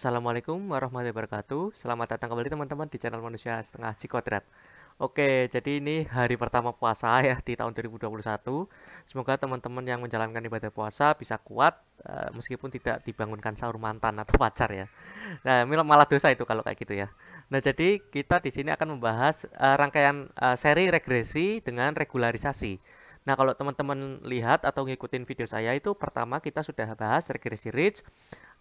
Assalamualaikum warahmatullahi wabarakatuh. Selamat datang kembali teman-teman di channel Manusia Setengah Jikwadrat. Oke, jadi ini hari pertama puasa ya di tahun 2021. Semoga teman-teman yang menjalankan ibadah puasa bisa kuat meskipun tidak dibangunkan sahur mantan atau pacar ya. Nah, malah dosa itu kalau kayak gitu ya. Nah, jadi kita di sini akan membahas rangkaian seri regresi dengan regularisasi. Nah, kalau teman-teman lihat atau ngikutin video saya itu pertama kita sudah bahas regresi Ridge.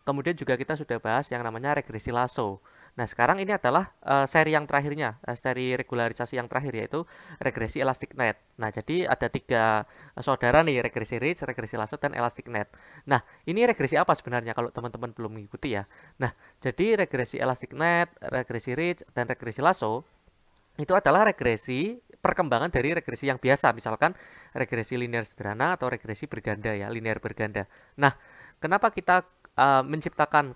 Kemudian juga kita sudah bahas yang namanya regresi Lasso. Nah, sekarang ini adalah seri yang terakhirnya, seri regularisasi yang terakhir yaitu regresi Elastic Net. Nah, jadi ada tiga saudara nih, regresi Ridge, regresi Lasso, dan Elastic Net. Nah, ini regresi apa sebenarnya kalau teman-teman belum mengikuti ya? Nah, jadi regresi Elastic Net, regresi Ridge, dan regresi Lasso itu adalah regresi perkembangan dari regresi yang biasa, misalkan regresi linear sederhana atau regresi berganda ya, linear berganda. Nah, kenapa kita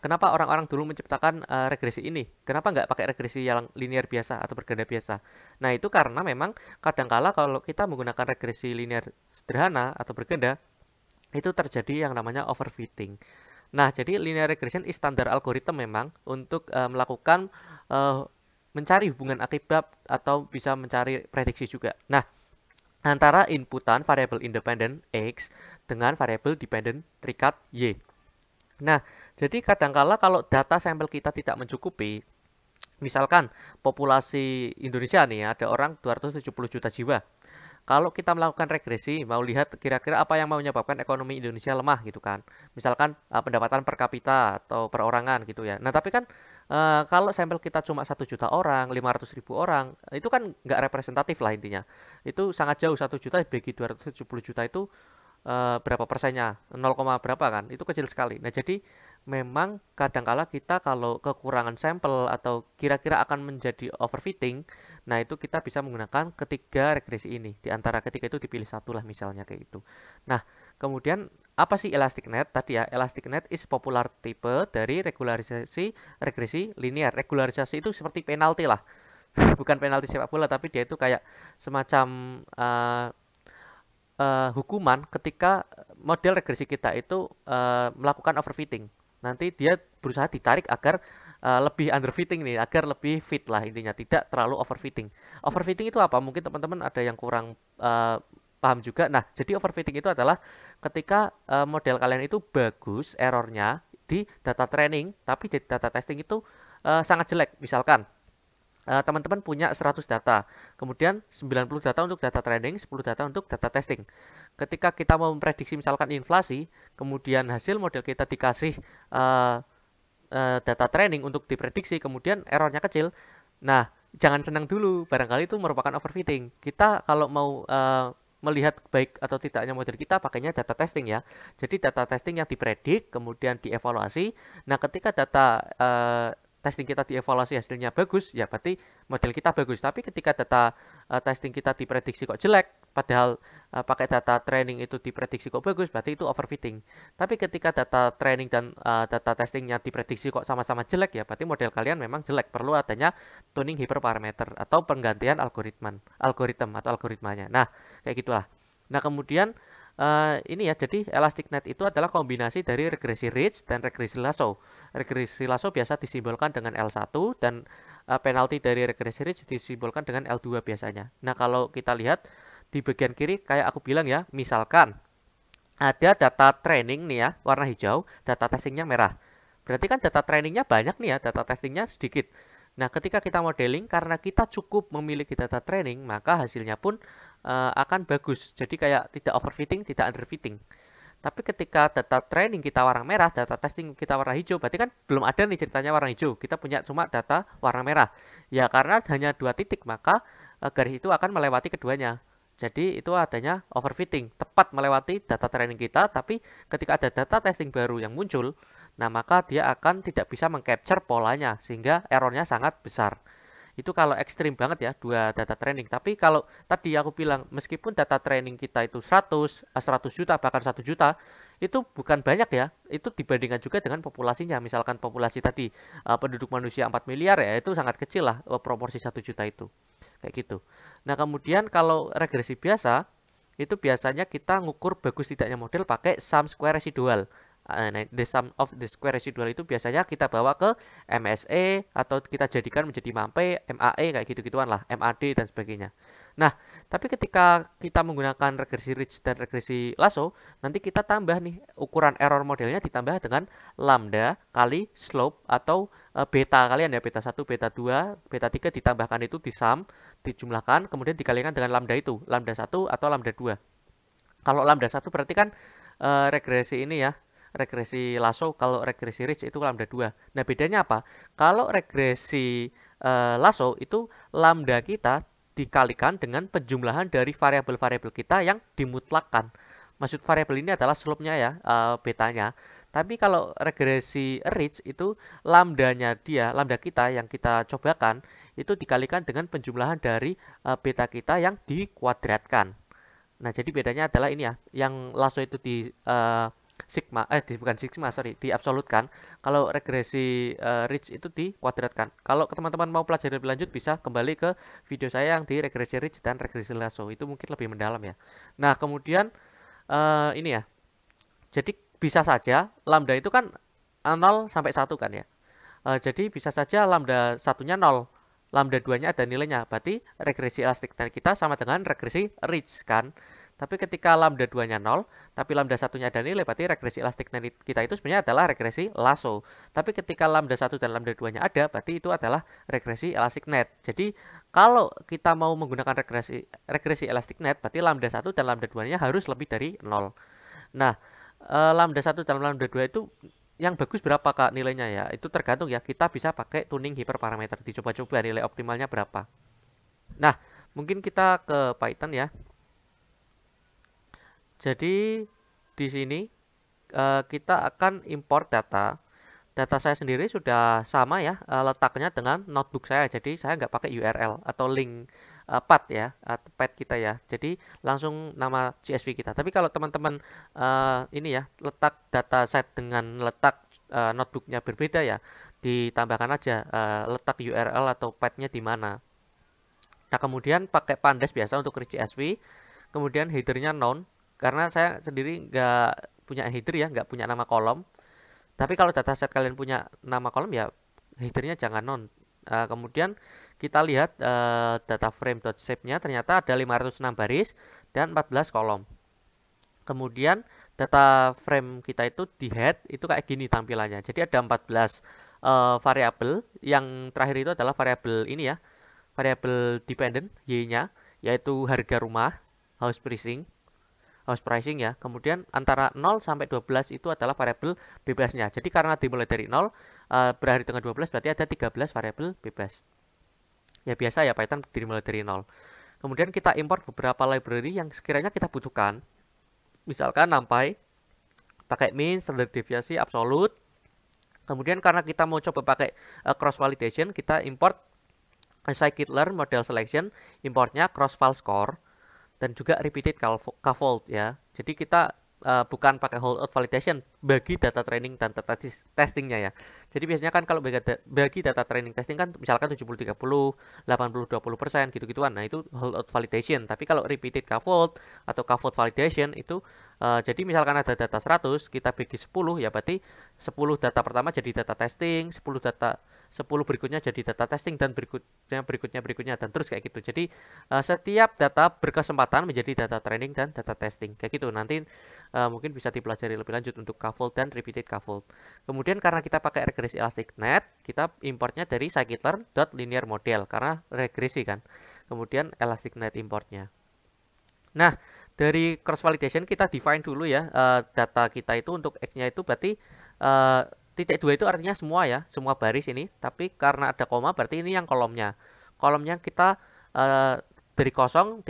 kenapa orang-orang dulu menciptakan regresi ini? Kenapa nggak pakai regresi yang linear biasa atau berganda biasa? Nah, itu karena memang kadangkala kalau kita menggunakan regresi linear sederhana atau berganda, itu terjadi yang namanya overfitting. Nah, jadi linear regression is standar algoritma memang untuk melakukan uh, mencari hubungan akibat atau bisa mencari prediksi juga. Nah, antara inputan variabel independen X dengan variabel dependent terikat Y. Nah, jadi kadangkala kalau data sampel kita tidak mencukupi, misalkan populasi Indonesia nih ya, ada orang 270 juta jiwa. Kalau kita melakukan regresi, mau lihat kira-kira apa yang mau menyebabkan ekonomi Indonesia lemah gitu kan. Misalkan pendapatan per kapita atau perorangan gitu ya. Nah, tapi kan kalau sampel kita cuma 1 juta orang, 500.000 orang, itu kan nggak representatif lah intinya. Itu sangat jauh, 1 juta bagi 270 juta itu berapa persennya, 0, berapa kan, itu kecil sekali. Nah, jadi memang kadangkala kita kalau kekurangan sampel atau kira-kira akan menjadi overfitting, nah itu kita bisa menggunakan ketiga regresi ini. Di antara ketiga itu dipilih satu lah misalnya kayak itu. Nah, kemudian apa sih elastic net? Tadi ya, elastic net is popular tipe dari regularisasi regresi linear. Regularisasi itu seperti penalti lah. Bukan penalti sepak bola, tapi dia itu kayak semacam hukuman ketika model regresi kita itu melakukan overfitting. Nanti dia berusaha ditarik agar lebih underfitting nih, agar lebih fit lah intinya, tidak terlalu overfitting. Overfitting itu apa? Mungkin teman-teman ada yang kurang paham juga. Nah, jadi overfitting itu adalah ketika model kalian itu bagus errornya di data training, tapi di data testing itu sangat jelek. Misalkan teman-teman punya 100 data, kemudian 90 data untuk data training, 10 data untuk data testing. Ketika kita mau memprediksi misalkan inflasi, kemudian hasil model kita dikasih data training untuk diprediksi, kemudian errornya kecil, nah jangan senang dulu, barangkali itu merupakan overfitting. Kita kalau mau melihat baik atau tidaknya model kita pakainya data testing ya. Jadi data testing yang dipredik, kemudian dievaluasi. Nah, ketika data testing kita dievaluasi hasilnya bagus, ya berarti model kita bagus. Tapi ketika data testing kita diprediksi kok jelek, padahal pakai data training itu diprediksi kok bagus, berarti itu overfitting. Tapi ketika data training dan data testingnya diprediksi kok sama-sama jelek, ya berarti model kalian memang jelek. Perlu adanya tuning hyperparameter atau penggantian algoritma atau algoritmanya. Nah, kayak gitulah. Nah, kemudian ini ya, jadi elastic net itu adalah kombinasi dari regresi Ridge dan regresi Lasso. Regresi Lasso biasa disimbolkan dengan L1 dan penalti dari regresi Ridge disimbolkan dengan L2 biasanya. Nah, kalau kita lihat di bagian kiri kayak aku bilang ya, misalkan ada data training nih ya, warna hijau, data testingnya merah. Berarti kan data trainingnya banyak nih ya, data testingnya sedikit. Nah, ketika kita modeling, karena kita cukup memiliki data training, maka hasilnya pun akan bagus. Jadi kayak tidak overfitting, tidak underfitting. Tapi ketika data training kita warna merah, data testing kita warna hijau, berarti kan belum ada nih ceritanya warna hijau. Kita punya cuma data warna merah. Ya karena hanya 2 titik, maka garis itu akan melewati keduanya. Jadi itu adanya overfitting, tepat melewati data training kita, tapi ketika ada data testing baru yang muncul, nah maka dia akan tidak bisa mengcapture polanya, sehingga errornya sangat besar. Itu kalau ekstrim banget ya, 2 data training. Tapi kalau tadi aku bilang, meskipun data training kita itu 100 juta, bahkan 1 juta, itu bukan banyak ya. Itu dibandingkan juga dengan populasinya. Misalkan populasi tadi penduduk manusia 4 miliar ya, itu sangat kecil lah proporsi 1 juta itu. Kayak gitu. Nah, kemudian kalau regresi biasa, itu biasanya kita ngukur bagus tidaknya model pakai sum square residual. Nah, the sum of the square residual itu biasanya kita bawa ke MSE atau kita jadikan menjadi MAMPE, MAE kayak gitu-gituan lah, MAD dan sebagainya. Nah, tapi ketika kita menggunakan regresi Ridge dan regresi Lasso, nanti kita tambah nih ukuran error modelnya ditambah dengan lambda kali slope atau beta kalian ya, beta 1, beta 2, beta 3 ditambahkan itu di sum, dijumlahkan, kemudian dikalikan dengan lambda itu, lambda 1 atau lambda 2. Kalau lambda 1 berarti kan regresi ini ya, regresi Lasso. Kalau regresi Ridge itu lambda 2. Nah, bedanya apa? Kalau regresi Lasso itu lambda kita dikalikan dengan penjumlahan dari variabel-variabel kita yang dimutlakkan. Maksud variabel ini adalah slope-nya ya, betanya. Tapi kalau regresi Ridge itu lambdanya dia, lambda kita yang kita cobakan itu dikalikan dengan penjumlahan dari beta kita yang dikuadratkan. Nah, jadi bedanya adalah ini ya, yang Lasso itu di sigma, bukan sigma, sorry, diabsolutkan. Kalau regresi Ridge itu dikuadratkan. Kalau teman-teman mau pelajari lebih lanjut, bisa kembali ke video saya yang di regresi Ridge dan regresi Lasso. Itu mungkin lebih mendalam ya. Nah, kemudian ini ya, jadi bisa saja lambda itu kan 0 sampai 1 kan ya. Jadi bisa saja lambda satunya 0, lambda 2-nya ada nilainya. Berarti regresi elastic net kita sama dengan regresi Ridge kan. Tapi ketika lambda 2-nya 0, tapi lambda 1-nya ada nilai, berarti regresi elastic net kita itu sebenarnya adalah regresi Lasso. Tapi ketika lambda 1 dan lambda 2-nya ada, berarti itu adalah regresi elastic net. Jadi kalau kita mau menggunakan regresi elastic net, berarti lambda 1 dan lambda 2-nya harus lebih dari 0. Nah, lambda 1 dan lambda 2 itu yang bagus berapa Kak nilainya ya? Itu tergantung ya, kita bisa pakai tuning hiperparameter, dicoba-coba nilai optimalnya berapa. Nah, mungkin kita ke Python ya. Jadi di sini kita akan import data. Data saya sendiri sudah sama ya letaknya dengan notebook saya. Jadi saya nggak pakai URL atau link path ya, atau path kita ya. Jadi langsung nama CSV kita. Tapi kalau teman-teman ini ya letak data set dengan letak notebooknya berbeda ya, ditambahkan aja letak URL atau path-nya di mana. Nah, kemudian pakai pandas biasa untuk read CSV. Kemudian headernya none, karena saya sendiri nggak punya header ya, nggak punya nama kolom. Tapi kalau dataset kalian punya nama kolom ya headernya jangan none. Kemudian kita lihat data frame.shape-nya ternyata ada 506 baris dan 14 kolom. Kemudian data frame kita itu di head itu kayak gini tampilannya. Jadi ada 14 variabel. Yang terakhir itu adalah variabel ini ya, variabel dependent y-nya, yaitu harga rumah, house pricing ya. Kemudian antara 0 sampai 12 itu adalah variabel bebasnya. Jadi karena dimulai dari 0 berakhir dengan 12 berarti ada 13 variabel bebas. Ya biasa ya, Python dimulai dari 0. Kemudian kita import beberapa library yang sekiranya kita butuhkan. Misalkan NumPy, pakai mean, standard deviasi, absolute. Kemudian karena kita mau coba pakai cross validation, kita import scikit-learn model selection, importnya cross file score dan juga repeated scaffold ya. Jadi kita bukan pakai holdout validation bagi data training dan data testingnya ya. Jadi biasanya kan kalau bagi data training testing kan misalkan 70-30, 80-20% gitu-gituan. Nah itu holdout validation. Tapi kalau repeated scaffold atau scaffold validation itu jadi misalkan ada data 100, kita bagi 10 ya, berarti 10 data pertama jadi data testing, 10 berikutnya jadi data testing, dan berikutnya dan terus kayak gitu. Jadi setiap data berkesempatan menjadi data training dan data testing kayak gitu. Nanti mungkin bisa dipelajari lebih lanjut untuk scaffold dan repeated scaffold. Kemudian karena kita pakai regresi elastic net, kita importnya dari scikit-learn.linear model karena regresi kan. Kemudian elastic net importnya. Nah, dari cross validation kita define dulu ya data kita itu untuk X-nya itu berarti titik 2 itu artinya semua ya, semua baris ini. Tapi karena ada koma berarti ini yang kolomnya. Kolomnya kita dari 0.2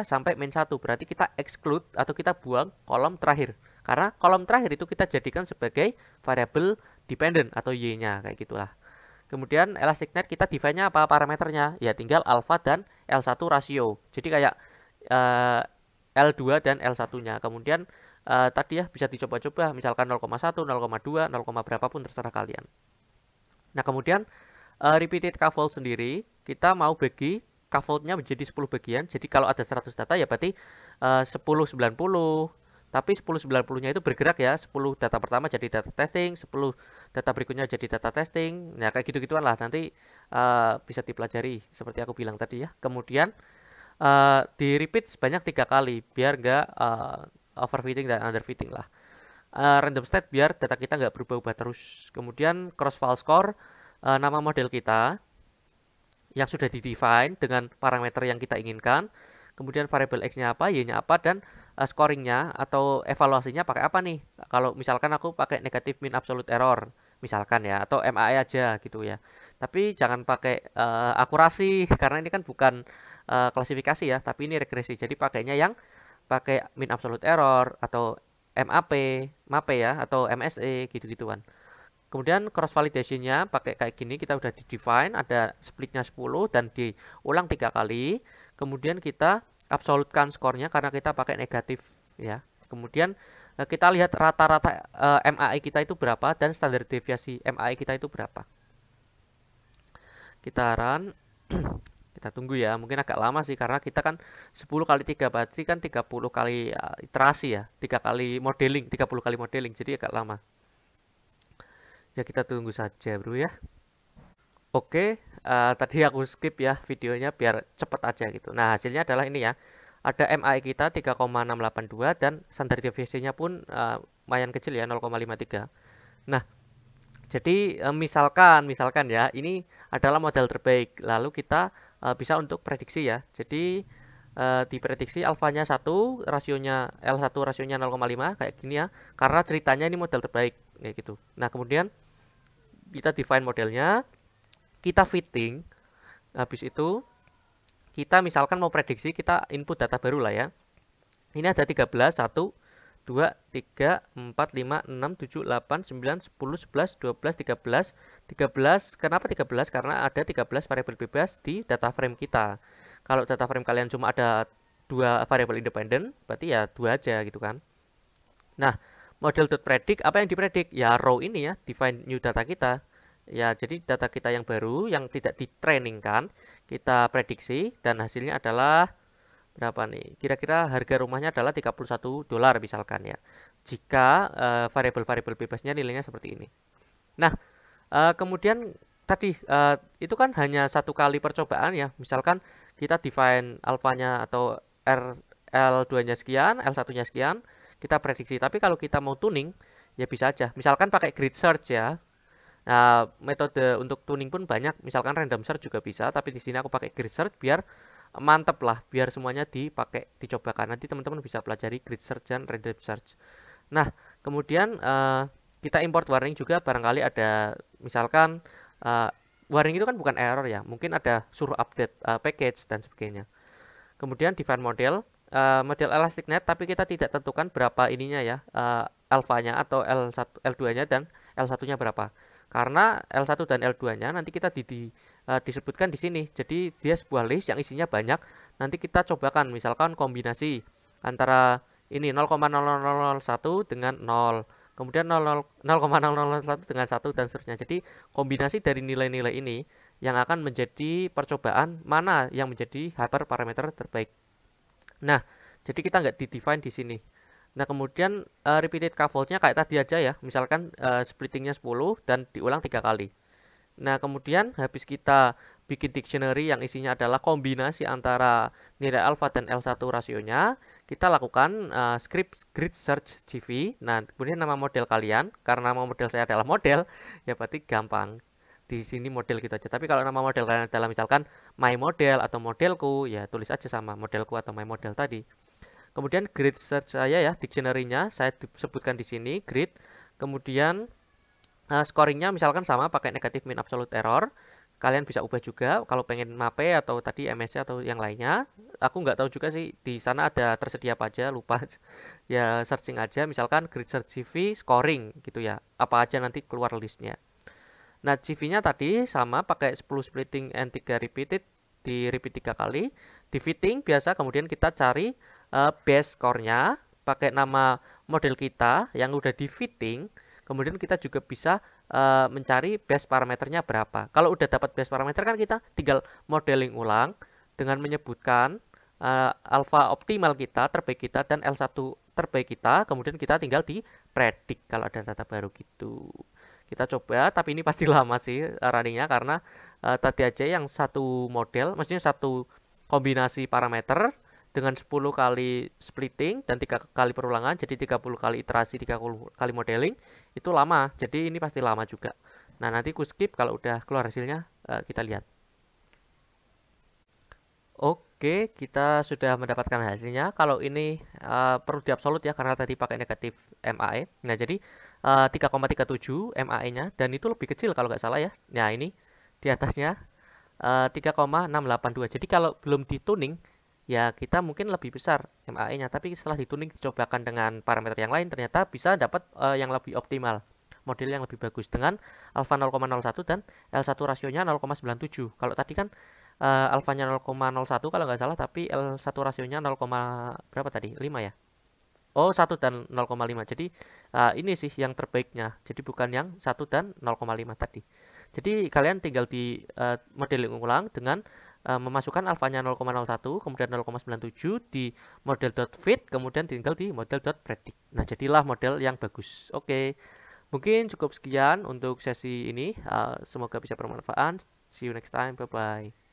sampai min 1, berarti kita exclude atau kita buang kolom terakhir. Karena kolom terakhir itu kita jadikan sebagai variabel dependent atau y-nya kayak gitulah. Kemudian elastic net kita define-nya apa parameternya? Ya tinggal alpha dan L1 rasio. Jadi kayak L2 dan L1-nya. Kemudian tadi ya bisa dicoba-coba misalkan 0,1, 0,2, 0, berapapun terserah kalian. Nah, kemudian repeated scaffold sendiri kita mau bagi scaffold-nya menjadi 10 bagian. Jadi kalau ada 100 data ya berarti 10, 90, Tapi 1090-nya itu bergerak ya. 10 data pertama jadi data testing, 10 data berikutnya jadi data testing. Nah, kayak gitu-gituan lah. Nanti bisa dipelajari seperti aku bilang tadi ya. Kemudian di repeat sebanyak 3 kali biar nggak overfitting dan underfitting lah. Random state biar data kita nggak berubah-ubah terus. Kemudian cross file score, nama model kita yang sudah di-define dengan parameter yang kita inginkan. Kemudian variable X-nya apa, Y-nya apa, dan scoringnya atau evaluasinya pakai apa nih. Kalau misalkan aku pakai negative mean absolute error, misalkan ya, atau MAE aja gitu ya. Tapi jangan pakai akurasi, karena ini kan bukan klasifikasi ya, tapi ini regresi. Jadi pakainya yang pakai mean absolute error, atau MAP, MAPE ya, atau MSE, gitu-gituan. Kemudian cross validationnya pakai kayak gini, kita udah di define, ada splitnya 10 dan diulang 3 kali. Kemudian kita absolutkan skornya karena kita pakai negatif ya. Kemudian kita lihat rata-rata MAI kita itu berapa dan standar deviasi MAI kita itu berapa. Kita run, kita tunggu ya, mungkin agak lama sih karena kita kan 10 kali 3 berarti kan 30 kali iterasi ya, 3 kali modeling, 30 kali modeling, jadi agak lama. Ya kita tunggu saja bro ya. Oke, tadi aku skip ya videonya biar cepet aja gitu. Nah hasilnya adalah ini ya. Ada MAI kita 3,682 dan standar deviasinya pun lumayan kecil ya, 0,53. Nah jadi misalkan ya ini adalah model terbaik. Lalu kita bisa untuk prediksi ya. Jadi diprediksi alfanya 1, rasionya L1 rasionya 0,5 kayak gini ya. Karena ceritanya ini model terbaik kayak gitu. Nah kemudian kita define modelnya, kita fitting, habis itu kita misalkan mau prediksi, kita input data baru lah ya. Ini ada 13, 1, 2, 3, 4, 5, 6, 7, 8, 9, 10, 11, 12, 13. 13, kenapa 13? Karena ada 13 variabel bebas di data frame kita. Kalau data frame kalian cuma ada 2 variabel independen, berarti ya 2 aja gitu kan. Nah, model.predict, apa yang dipredik? Ya row ini ya, define new data kita. Ya, jadi data kita yang baru, yang tidak ditrainingkan, kita prediksi, dan hasilnya adalah berapa nih? Kira-kira harga rumahnya adalah $31 misalkan ya. Jika variabel-variabel bebasnya nilainya seperti ini. Nah, kemudian tadi itu kan hanya 1 kali percobaan ya. Misalkan kita define alfanya atau L2-nya sekian, L1-nya sekian, kita prediksi. Tapi kalau kita mau tuning, ya bisa aja. Misalkan pakai grid search ya. Nah, metode untuk tuning pun banyak. Misalkan random search juga bisa. Tapi di sini aku pakai grid search biar mantep lah. Biar semuanya dipakai, dicobakan. Nanti teman-teman bisa pelajari grid search dan random search. Nah, kemudian kita import warning juga. Barangkali ada, misalkan warning itu kan bukan error ya. Mungkin ada suruh update package dan sebagainya. Kemudian define model. Model ElasticNet, tapi kita tidak tentukan berapa ininya ya, alfanya atau L1, L2-nya dan L1-nya berapa. Karena L1 dan L2-nya nanti kita disebutkan di sini. Jadi dia sebuah list yang isinya banyak. Nanti kita cobakan misalkan kombinasi antara ini 0,0001 dengan 0. Kemudian 0,001 dengan 1 dan seterusnya. Jadi kombinasi dari nilai-nilai ini yang akan menjadi percobaan mana yang menjadi hyperparameter terbaik. Nah, jadi kita nggak di-define di sini. Nah, kemudian repeated cuckold-nya kayak tadi aja ya. Misalkan splittingnya 10 dan diulang 3 kali. Nah, kemudian habis kita bikin dictionary yang isinya adalah kombinasi antara nilai alpha dan L1 rasionya, kita lakukan script grid search GV. Nah, kemudian nama model kalian, karena nama model saya adalah model, ya berarti gampang. Di sini model gitu aja. Tapi kalau nama model kalian adalah misalkan my model atau modelku, ya tulis aja sama modelku atau my model tadi. Kemudian grid search saya ya, dictionary-nya saya sebutkan di sini grid. Kemudian scoringnya misalkan sama pakai negative mean absolute error. Kalian bisa ubah juga kalau pengen MAPE atau tadi MSC atau yang lainnya. Aku nggak tahu juga sih di sana ada tersedia apa aja, lupa. Ya searching aja misalkan grid search CV scoring gitu ya. Apa aja nanti keluar listnya. Nah, CV-nya tadi sama pakai 10 splitting and 3 repeated, di repeat 3 kali, di fitting biasa, kemudian kita cari base score-nya, pakai nama model kita yang udah di fitting, kemudian kita juga bisa mencari base parameternya berapa. Kalau udah dapat base parameter kan kita tinggal modeling ulang dengan menyebutkan alpha optimal kita, terbaik kita, dan L1 terbaik kita, kemudian kita tinggal di predict kalau ada data baru gitu. Kita coba, tapi ini pasti lama sih runningnya karena tadi aja yang satu model, maksudnya satu kombinasi parameter dengan 10 kali splitting dan 3 kali perulangan, jadi 30 kali iterasi, 30 kali modeling, itu lama. Jadi ini pasti lama juga. Nah, nanti ku skip kalau udah keluar hasilnya, kita lihat. Oke, kita sudah mendapatkan hasilnya. Kalau ini perlu diabsolut ya karena tadi pakai negatif MAE. Nah, jadi 3,37 MAE-nya dan itu lebih kecil kalau nggak salah ya. Nah, ini di atasnya 3,682. Jadi kalau belum dituning ya kita mungkin lebih besar MAE-nya, tapi setelah dituning dicobakan dengan parameter yang lain ternyata bisa dapat yang lebih optimal. Model yang lebih bagus dengan alfa 0,01 dan L1 rasionya 0,97. Kalau tadi kan alfanya 0,01 kalau nggak salah, tapi L1 rasionya 0, berapa tadi? 5 ya? Oh, 1 dan 0,5. Jadi ini sih yang terbaiknya. Jadi bukan yang 1 dan 0,5 tadi. Jadi kalian tinggal di modeling ulang dengan memasukkan alfanya 0,01, kemudian 0,97 di model.fit, kemudian tinggal di model.predict. Nah, jadilah model yang bagus. Oke. Mungkin cukup sekian untuk sesi ini. Semoga bisa bermanfaat. See you next time. Bye-bye.